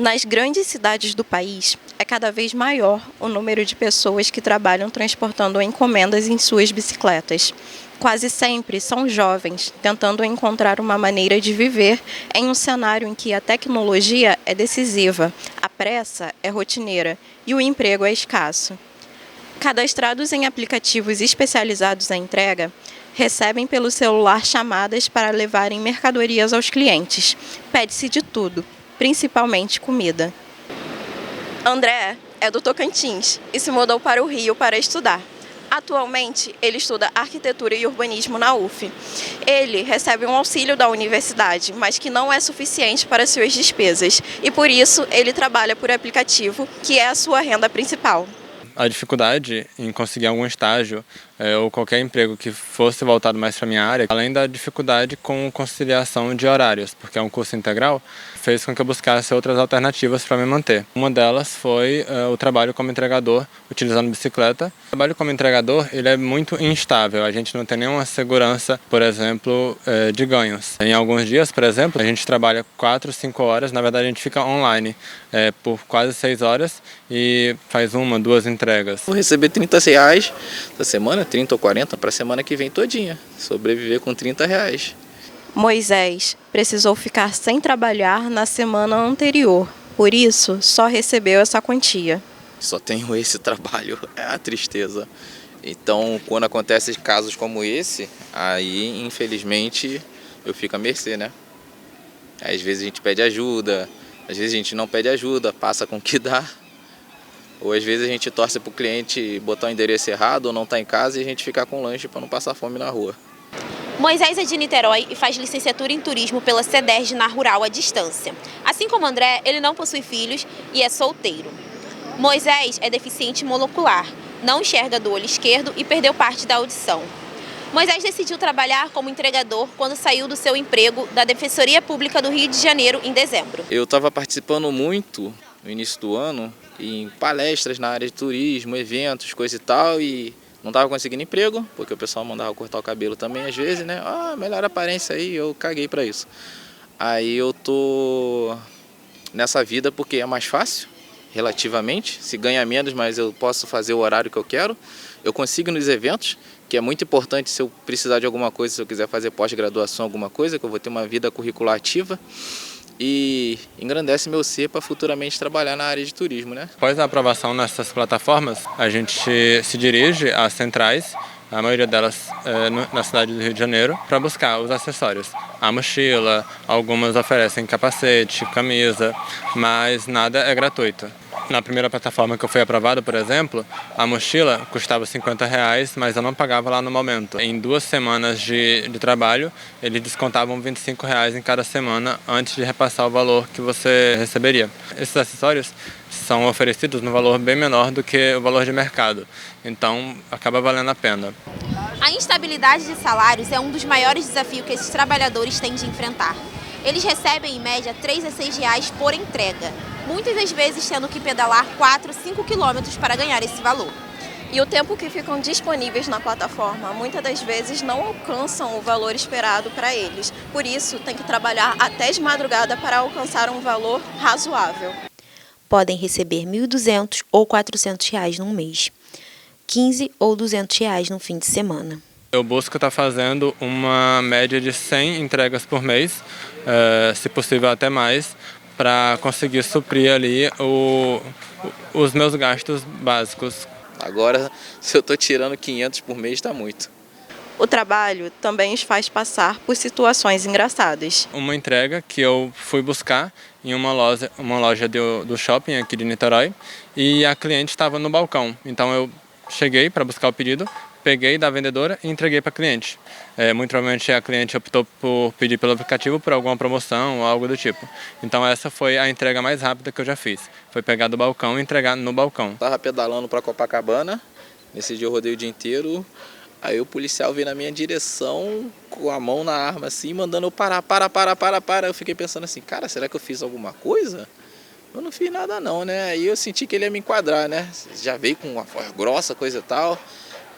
Nas grandes cidades do país, é cada vez maior o número de pessoas que trabalham transportando encomendas em suas bicicletas. Quase sempre são jovens, tentando encontrar uma maneira de viver em um cenário em que a tecnologia é decisiva, a pressa é rotineira e o emprego é escasso. Cadastrados em aplicativos especializados em entrega, recebem pelo celular chamadas para levarem mercadorias aos clientes. Pede-se de tudo, principalmente comida. André é do Tocantins e se mudou para o Rio para estudar. Atualmente, ele estuda arquitetura e urbanismo na UF. Ele recebe um auxílio da universidade, mas que não é suficiente para suas despesas, e por isso ele trabalha por aplicativo, que é a sua renda principal. A dificuldade em conseguir algum estágio ou qualquer emprego que fosse voltado mais para a minha área, além da dificuldade com conciliação de horários, porque é um curso integral, fez com que eu buscasse outras alternativas para me manter. Uma delas foi o trabalho como entregador, utilizando bicicleta. O trabalho como entregador ele é muito instável, a gente não tem nenhuma segurança, por exemplo, de ganhos. Em alguns dias, por exemplo, a gente trabalha 4, 5 horas, na verdade a gente fica online por quase 6 horas e faz 1, 2 entregas. Vou receber R$ 30 da semana, 30 ou 40 para a semana que vem todinha. Sobreviver com R$ 30. Moisés precisou ficar sem trabalhar na semana anterior, por isso só recebeu essa quantia. Só tenho esse trabalho, é a tristeza. Então, quando acontecem casos como esse, aí infelizmente eu fico à mercê, né? Às vezes a gente pede ajuda, às vezes a gente não pede ajuda, passa com o que dá. Ou às vezes a gente torce para o cliente botar o endereço errado ou não estar em casa e a gente ficar com lanche para não passar fome na rua. Moisés é de Niterói e faz licenciatura em turismo pela CEDERJ na Rural à distância. Assim como André, ele não possui filhos e é solteiro. Moisés é deficiente molecular, não enxerga do olho esquerdo e perdeu parte da audição. Moisés decidiu trabalhar como entregador quando saiu do seu emprego da Defensoria Pública do Rio de Janeiro em dezembro. Eu estava participando muito no início do ano em palestras na área de turismo, eventos, coisa e tal, e não estava conseguindo emprego, porque o pessoal mandava cortar o cabelo também às vezes, né? Melhor aparência aí, eu caguei para isso. Aí eu tô nessa vida porque é mais fácil, relativamente, se ganha menos, mas eu posso fazer o horário que eu quero. Eu consigo nos eventos, que é muito importante se eu precisar de alguma coisa, se eu quiser fazer pós-graduação, alguma coisa, que eu vou ter uma vida curricular ativa. E engrandece meu ser para futuramente trabalhar na área de turismo, né? Após a aprovação nessas plataformas, a gente se dirige às centrais, a maioria delas na cidade do Rio de Janeiro, para buscar os acessórios. A mochila, algumas oferecem capacete, camisa, mas nada é gratuito. Na primeira plataforma que eu fui aprovado, por exemplo, a mochila custava R$50, mas eu não pagava lá no momento. Em 2 semanas de trabalho, eles descontavam R$25 em cada semana antes de repassar o valor que você receberia. Esses acessórios são oferecidos no valor bem menor do que o valor de mercado, então acaba valendo a pena. A instabilidade de salários é um dos maiores desafios que esses trabalhadores têm de enfrentar. Eles recebem, em média, R$3 a R$6 por entrega, muitas das vezes tendo que pedalar 4, 5 quilômetros para ganhar esse valor. E o tempo que ficam disponíveis na plataforma, muitas das vezes não alcançam o valor esperado para eles. Por isso, tem que trabalhar até de madrugada para alcançar um valor razoável. Podem receber R$1.200 ou R$400 num mês, R$15 ou R$200 no fim de semana. Eu busco estar fazendo uma média de 100 entregas por mês, se possível até mais, para conseguir suprir ali os meus gastos básicos. Agora, se eu estou tirando 500 por mês, está muito. O trabalho também os faz passar por situações engraçadas. Uma entrega que eu fui buscar em uma loja do shopping aqui de Niterói e a cliente estava no balcão. Então eu cheguei para buscar o pedido, peguei da vendedora e entreguei para a cliente. Muito provavelmente a cliente optou por pedir pelo aplicativo por alguma promoção ou algo do tipo. Então essa foi a entrega mais rápida que eu já fiz. Foi pegar do balcão e entregar no balcão. Estava pedalando para Copacabana, nesse dia eu rodei o dia inteiro. Aí o policial veio na minha direção com a mão na arma assim, mandando eu parar. Eu fiquei pensando assim, cara, será que eu fiz alguma coisa? Eu não fiz nada não, né? Aí eu senti que ele ia me enquadrar, né? Já veio com uma voz grossa, coisa e tal.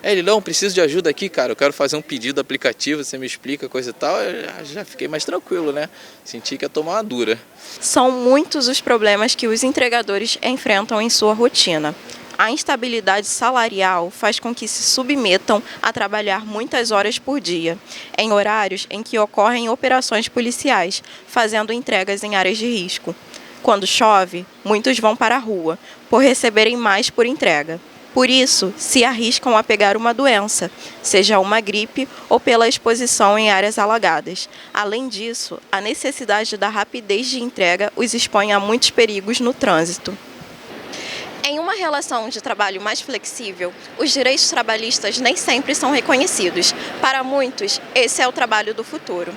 Ele, não, preciso de ajuda aqui, cara, eu quero fazer um pedido aplicativo, você me explica, coisa e tal. Eu já fiquei mais tranquilo, né? Senti que ia tomar uma dura. São muitos os problemas que os entregadores enfrentam em sua rotina. A instabilidade salarial faz com que se submetam a trabalhar muitas horas por dia, em horários em que ocorrem operações policiais, fazendo entregas em áreas de risco. Quando chove, muitos vão para a rua, por receberem mais por entrega. Por isso, se arriscam a pegar uma doença, seja uma gripe ou pela exposição em áreas alagadas. Além disso, a necessidade da rapidez de entrega os expõe a muitos perigos no trânsito. Em uma relação de trabalho mais flexível, os direitos trabalhistas nem sempre são reconhecidos. Para muitos, esse é o trabalho do futuro.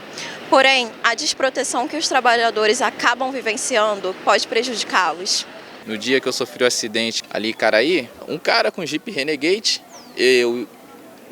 Porém, a desproteção que os trabalhadores acabam vivenciando pode prejudicá-los. No dia que eu sofri o acidente ali em Caraí, um cara com Jeep Renegade, eu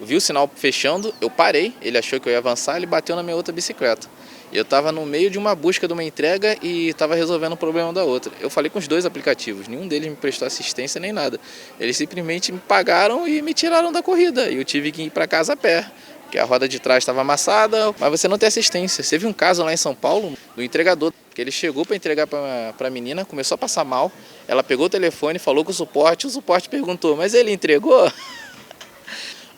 vi o sinal fechando, eu parei, ele achou que eu ia avançar, ele bateu na minha outra bicicleta. Eu estava no meio de uma busca de uma entrega e estava resolvendo o problema da outra. Eu falei com os dois aplicativos, nenhum deles me prestou assistência nem nada. Eles simplesmente me pagaram e me tiraram da corrida. E eu tive que ir para casa a pé, porque a roda de trás estava amassada, mas você não tem assistência. Teve um caso lá em São Paulo, do entregador, que ele chegou para entregar para a menina, começou a passar mal, ela pegou o telefone, falou com o suporte perguntou, mas ele entregou?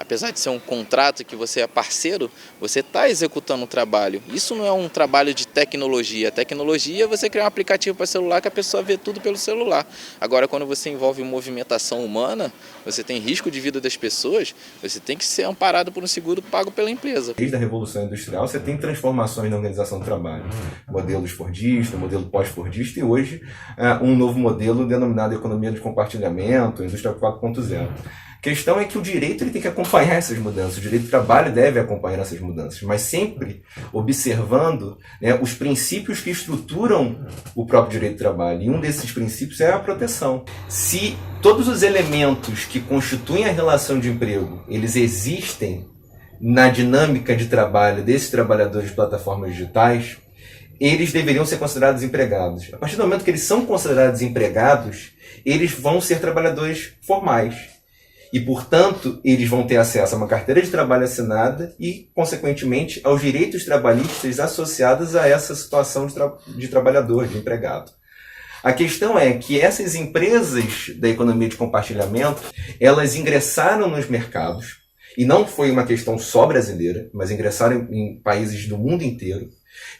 Apesar de ser um contrato que você é parceiro, você está executando um trabalho. Isso não é um trabalho de tecnologia. A tecnologia é você criar um aplicativo para celular que a pessoa vê tudo pelo celular. Agora, quando você envolve movimentação humana, você tem risco de vida das pessoas, você tem que ser amparado por um seguro pago pela empresa. Desde a Revolução Industrial, você tem transformações na organização do trabalho. Modelos fordista, modelo pós-fordista e hoje um novo modelo denominado economia de compartilhamento, indústria 4.0. A questão é que o direito ele tem que acompanhar essas mudanças, o direito do trabalho deve acompanhar essas mudanças, mas sempre observando, né, os princípios que estruturam o próprio direito do trabalho. E um desses princípios é a proteção. Se todos os elementos que constituem a relação de emprego, eles existem na dinâmica de trabalho desses trabalhadores de plataformas digitais, eles deveriam ser considerados empregados. A partir do momento que eles são considerados empregados, eles vão ser trabalhadores formais. E, portanto, eles vão ter acesso a uma carteira de trabalho assinada e, consequentemente, aos direitos trabalhistas associados a essa situação de trabalhador, de empregado. A questão é que essas empresas da economia de compartilhamento, elas ingressaram nos mercados, e não foi uma questão só brasileira, mas ingressaram em países do mundo inteiro,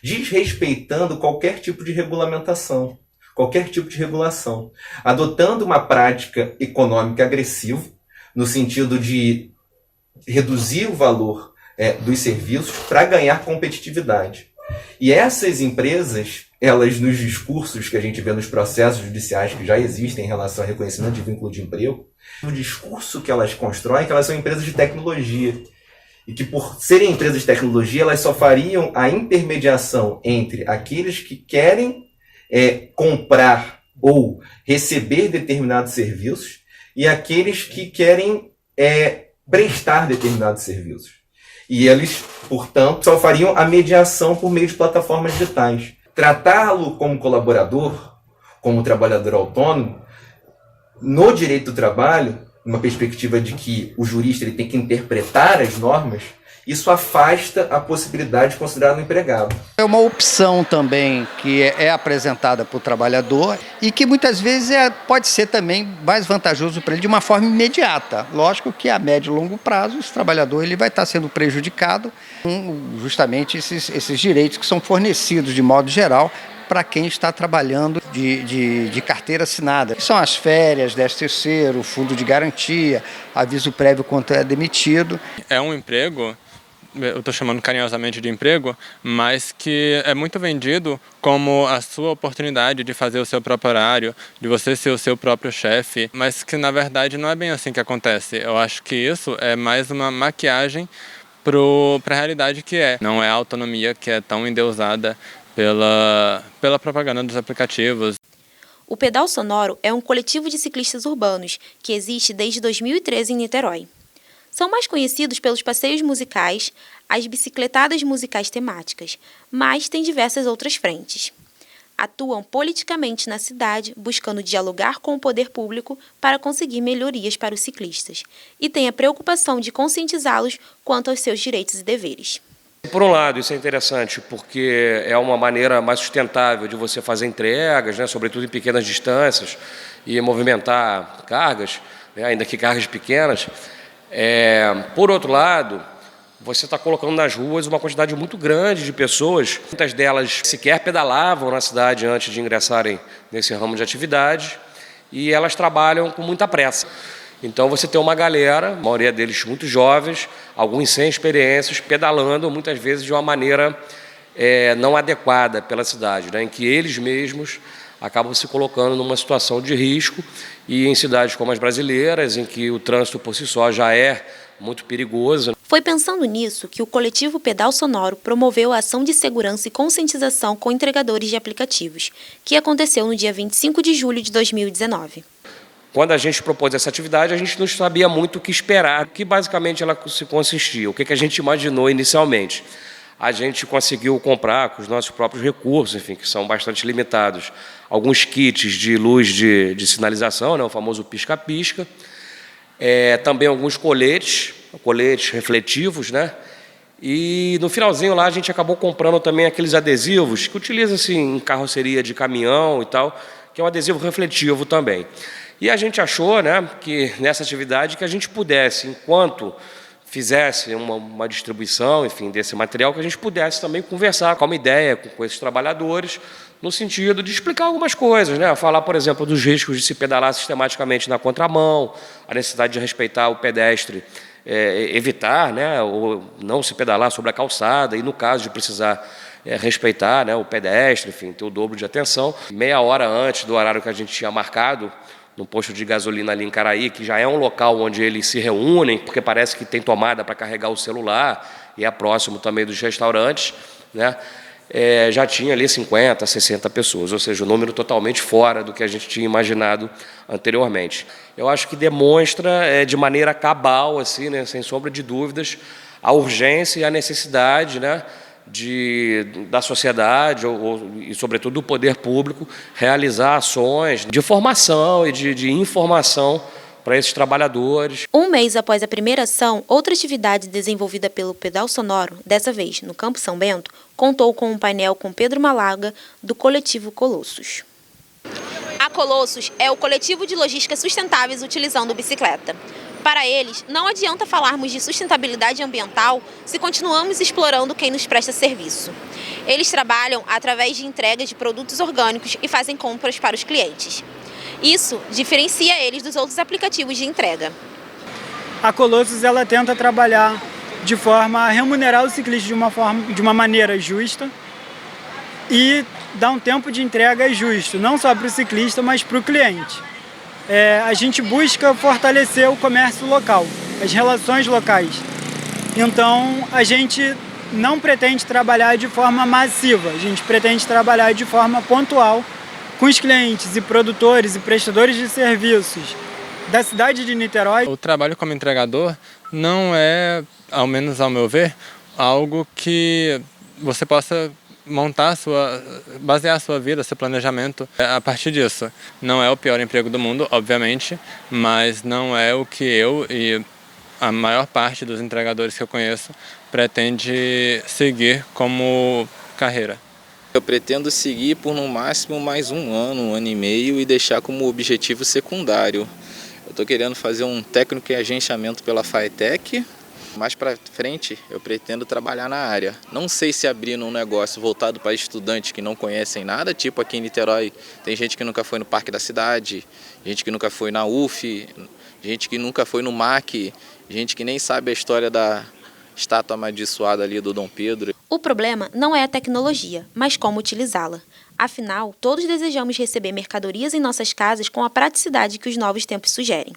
desrespeitando qualquer tipo de regulamentação, qualquer tipo de regulação, adotando uma prática econômica agressiva, no sentido de reduzir o valor dos serviços para ganhar competitividade. E essas empresas, elas nos discursos que a gente vê nos processos judiciais que já existem em relação ao reconhecimento de vínculo de emprego, o discurso que elas constroem é que elas são empresas de tecnologia. E que por serem empresas de tecnologia, elas só fariam a intermediação entre aqueles que querem comprar ou receber determinados serviços e aqueles que querem prestar determinados serviços. E eles, portanto, só fariam a mediação por meio de plataformas digitais. Tratá-lo como colaborador, como trabalhador autônomo, no direito do trabalho, numa perspectiva de que o jurista ele tem que interpretar as normas, isso afasta a possibilidade de considerar um empregado. É uma opção também que é apresentada para o trabalhador e que muitas vezes pode ser também mais vantajoso para ele de uma forma imediata. Lógico que a médio e longo prazo esse trabalhador ele vai estar sendo prejudicado com justamente esses direitos que são fornecidos de modo geral para quem está trabalhando de carteira assinada. Que são as férias, 13º, fundo de garantia, aviso prévio quando é demitido. É um emprego, eu estou chamando carinhosamente de emprego, mas que é muito vendido como a sua oportunidade de fazer o seu próprio horário, de você ser o seu próprio chefe, mas que na verdade não é bem assim que acontece. Eu acho que isso é mais uma maquiagem para a realidade que é. Não é a autonomia que é tão endeusada pela propaganda dos aplicativos. O Pedal Sonoro é um coletivo de ciclistas urbanos que existe desde 2013 em Niterói. São mais conhecidos pelos passeios musicais, as bicicletadas musicais temáticas, mas tem diversas outras frentes. atuam politicamente na cidade, buscando dialogar com o poder público para conseguir melhorias para os ciclistas, e têm a preocupação de conscientizá-los quanto aos seus direitos e deveres. Por um lado, isso é interessante porque é uma maneira mais sustentável de você fazer entregas, né, sobretudo em pequenas distâncias, e movimentar cargas, né, ainda que cargas pequenas. Por outro lado, você está colocando nas ruas uma quantidade muito grande de pessoas. Muitas delas sequer pedalavam na cidade antes de ingressarem nesse ramo de atividade e elas trabalham com muita pressa. Então você tem uma galera, a maioria deles muito jovens, alguns sem experiências, pedalando muitas vezes de uma maneira não adequada pela cidade, né, em que eles mesmos acabam se colocando numa situação de risco, e em cidades como as brasileiras, em que o trânsito por si só já é muito perigoso. Foi pensando nisso que o coletivo Pedal Sonoro promoveu a ação de segurança e conscientização com entregadores de aplicativos, que aconteceu no dia 25 de julho de 2019. Quando a gente propôs essa atividade, a gente não sabia muito o que esperar, que basicamente ela se consistia, o que a gente imaginou inicialmente. A gente conseguiu comprar com os nossos próprios recursos, enfim, que são bastante limitados, alguns kits de luz de sinalização, né, o famoso pisca-pisca, também alguns coletes refletivos, né? E no finalzinho lá a gente acabou comprando também aqueles adesivos que utiliza-se em carroceria de caminhão e tal, que é um adesivo refletivo também. E a gente achou, né, que nessa atividade que a gente pudesse, enquanto fizesse uma distribuição, enfim, desse material, que a gente pudesse também conversar com uma ideia com esses trabalhadores, no sentido de explicar algumas coisas, né? Falar, por exemplo, dos riscos de se pedalar sistematicamente na contramão, a necessidade de respeitar o pedestre, evitar, né, ou não se pedalar sobre a calçada, e no caso de precisar respeitar, né, o pedestre, enfim, ter o dobro de atenção. Meia hora antes do horário que a gente tinha marcado, no posto de gasolina ali em Caraí, que já é um local onde eles se reúnem, porque parece que tem tomada para carregar o celular, e é próximo também dos restaurantes, né? Já tinha ali 50, 60 pessoas, ou seja, um número totalmente fora do que a gente tinha imaginado anteriormente. Eu acho que demonstra de maneira cabal, assim, né, sem sombra de dúvidas, a urgência e a necessidade, né, da sociedade e, sobretudo, do poder público realizar ações de formação e de informação para esses trabalhadores. Um mês após a primeira ação, outra atividade desenvolvida pelo Pedal Sonoro, dessa vez no Campo São Bento, contou com um painel com Pedro Malaga, do coletivo Colossos. A Colossos é o coletivo de logística sustentáveis utilizando bicicleta. Para eles, não adianta falarmos de sustentabilidade ambiental se continuamos explorando quem nos presta serviço. Eles trabalham através de entrega de produtos orgânicos e fazem compras para os clientes. Isso diferencia eles dos outros aplicativos de entrega. A Colossos ela tenta trabalhar de forma a remunerar o ciclista de uma maneira justa e dar um tempo de entrega justo, não só para o ciclista, mas para o cliente. A gente busca fortalecer o comércio local, as relações locais. Então, a gente não pretende trabalhar de forma massiva, a gente pretende trabalhar de forma pontual com os clientes e produtores e prestadores de serviços da cidade de Niterói. O trabalho como entregador não é, ao menos ao meu ver, algo que você possa basear a sua vida, seu planejamento a partir disso. Não é o pior emprego do mundo, obviamente, mas não é o que eu e a maior parte dos entregadores que eu conheço pretende seguir como carreira. Eu pretendo seguir por no máximo mais um ano e meio e deixar como objetivo secundário. Eu estou querendo fazer um técnico em agenciamento pela FATEC. Mais para frente eu pretendo trabalhar na área. Não sei se abrir um negócio voltado para estudantes que não conhecem nada, tipo aqui em Niterói tem gente que nunca foi no Parque da Cidade, gente que nunca foi na UF, gente que nunca foi no MAC, gente que nem sabe a história da estátua amaldiçoada ali do Dom Pedro. O problema não é a tecnologia, mas como utilizá-la. Afinal, todos desejamos receber mercadorias em nossas casas com a praticidade que os novos tempos sugerem.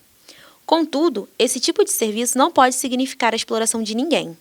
Contudo, esse tipo de serviço não pode significar a exploração de ninguém.